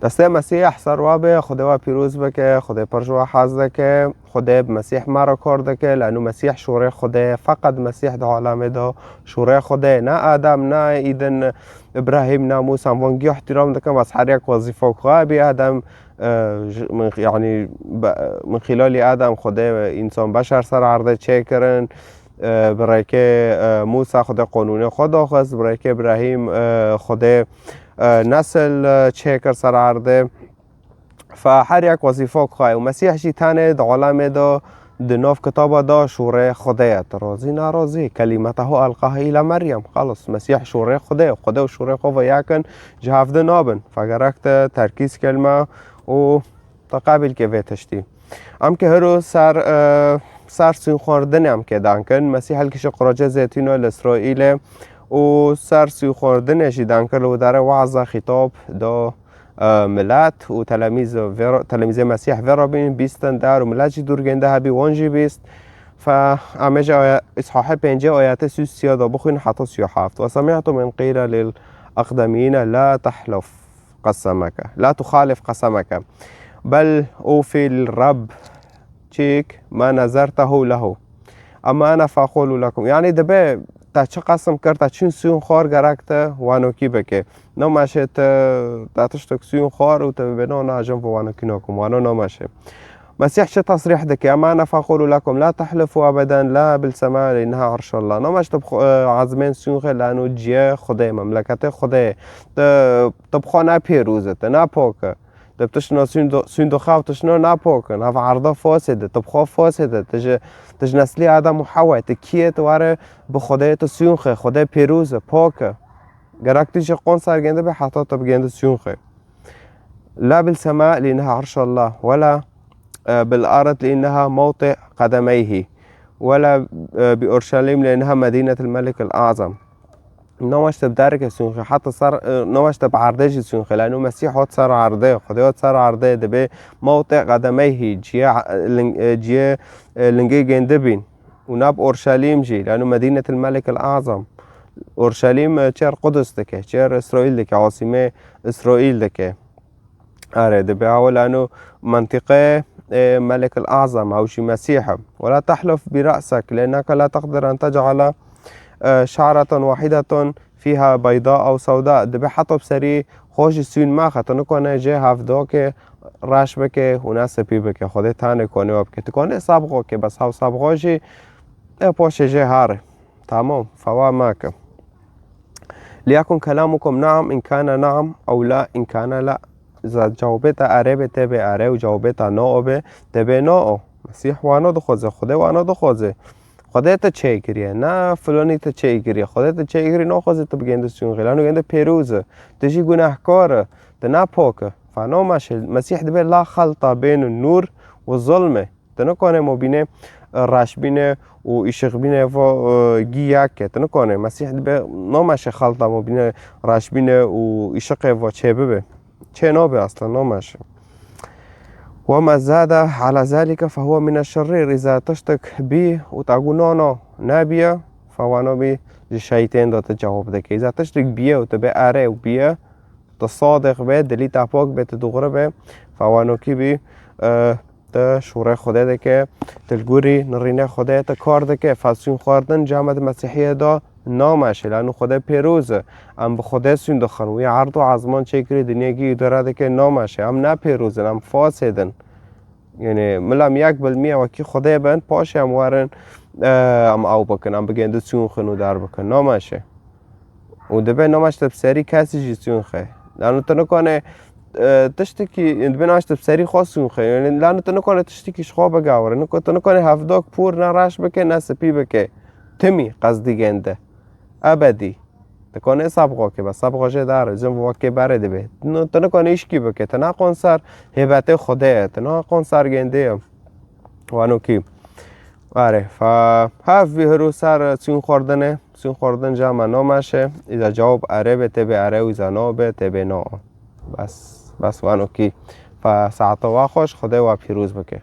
دسته مسیح سر به خدا و پیروز بکه، خدا پرجوا حاضر که خدا مسیح مرا کار که لانه مسیح شوره خدا، فقط مسیح در عالم دا شوره خدا، نه آدم نه ایدن ابراهیم نه موسی. وانگی احترام دکم از هر یک وظیفه خوابی آدم، یعنی من خلال آدم خدا انسان بشر سر عرضه چه کرن، برای که موسی خدا قانون خدا خواست، برای که ابراهیم خدا نسل چه کر سر عرضه. فهر یک وظیفه خواهی و مسیح شیطان در عالم دا دناف کتاب دا شوره خدایت راضی ناراضی کلمته القاها الى مریم. خلاص مسیح شوره خدا و شوره خو یکن جهافده نابن. فگرکت ترکیز کلمه و تقابل که ویتشتی ام که هرو سر سین خوردن هم که دانکن مسیح الکش قراجه زیتون الاسرائیل و سر سین خوردنش دانکن و در وعظ خطاب دا ملت و تلاميذ مسيح ورابين بيستن دار و ملت دور گنده هبی وانجی بیست. فأمجا إصحاح 5 آيات 37 بخين حتى 37. وسمعت من قيل للأقدمين لا تحلف قسمك، لا تخالف قسمك بل أوفي الرب تشيك ما نذرته له، أما أنا فأقول لكم. يعني دبي تا چه قسم کرد تا چین سیون خار گرکته وانوکی بکه نماشه تا تشتک سیون خار و تا بنا ناجم وانوکی نکم وانو نماشه. مسيح چه تصريح دكي أما أنا فأقول لكم لا تحلفوا أبدا لا بالسماء لأنها عرش الله. نماش عزمين سیون خیل لأنو جيه خده مملكته خده تبخوا نا پیروزت نا پاکه تبتشنا سين دو خاف تشنا نا پاکن هف عرضه فاسده تبخوا فاسده تج نسلی آدم و حوا تکیت واره به خدای تو سیونخه خدای پیروزه پاکه گرکتیش قون سرگنده به حتی تا بگنده سیونخه. لا بالسماء لأنها عرش الله ولا بالأرض لأنها موطئ قدميه ولا بأورشليم لأنها مدينة الملك الأعظم. نواش تبدارك سيونخه حتى صار نواش تبعردش سيونخه لأنه مسيح هات صار عرضه خدای هات صار عرضه دبي موطئ قدميه جيه لنجي جنده بين وناب أورشليم جي لأنه مدينة الملك الأعظم. أورشليم چهر قدس دكه چهر إسرائيل دكه عاصمة إسرائيل دكه آره دبي هو لأنه منطقة ملك الأعظم أو شي مسيحه. ولا تحلف برأسك لأنك لا تقدر أن تجعل شعرة واحدة فيها بيضاء أو سوداء. دبي حطب بسري خوش سين ما خطنو کنه جه هفدا که رش بکه و نه سپی بکه خودت تانه کنه و بکه تکنه سابقه که بس هاو سابقه جی پاش جه هاره تمام فوا ماك. ليكن كلامكم نعم إن كان نعم أو لا إن كان لا. إذا جاوبت آره به تبه آره و جاوبت نو به تبه نو. مسیح وانا دو خوزه خدا وانا دو خوزه خدا تا چه کریه نه فلانی تا چه کریه خدا تا چه کری نه خوزه تا بگنده سیون خیلانو گنده پیروزه تجی گناهکاره تا نپاکه. فانا مسیح دبه لا خلطه بین النور و ظلمه تا نکنه مبینه راش بینه و ایشق بینه و گیاکه تا نکنه مسیح دبه نامشه خلطه مبینه راش بینه و ایشق و چه ببه چه نابه اصلا نامشه. وما زاد على ذلك فهو من الشرير. إذا تشتك بي وتقول نابيا فهو بي الشيطان ده تجاوب دك. إذا تشتك بيه وتبقى آره وبيه تصادق به دلی تپاک به تدغره به فهو كي بي شوره خدا دك تلگوری نرینه خدا تکار دك. فسون خواردن جامعه مسیحیه دا نامشه لانه خدا پیروزه ام به خدا سون دخن و عرض و عظمان چکری دنیاگی داره که نامشه ام نه پیروزن ام فاسدن. یعنی ملام یک بالمئه وکی خدا بند پاشه ام وارن ام او بکن ام بگنده سون خنو در بکن نامشه و دبه نامش تبسری کسی جی سون خه لانه تو نکنه تشتکی دبه نامش تبسری خواست سون خه یعنی لانه تو نکنه تشتکی شخوا بگاوره تو نکنه هفداک پور نراش بکه نسپی بکه تمی قصدی گنده ابدی تکنه سابقه که بس سابقه جه داره زن واقع برده به تو نکنه ایشکی بکه تو نکن سر هبته خوده تو نکن سر گنده وانو کی آره هف هرو سر سون خوردن جمع نامشه. اذا جواب اره به تبه اره و اذا نا به تبه نا. بس وانو کی فساعتا و خوش خدا و پیروز بکه.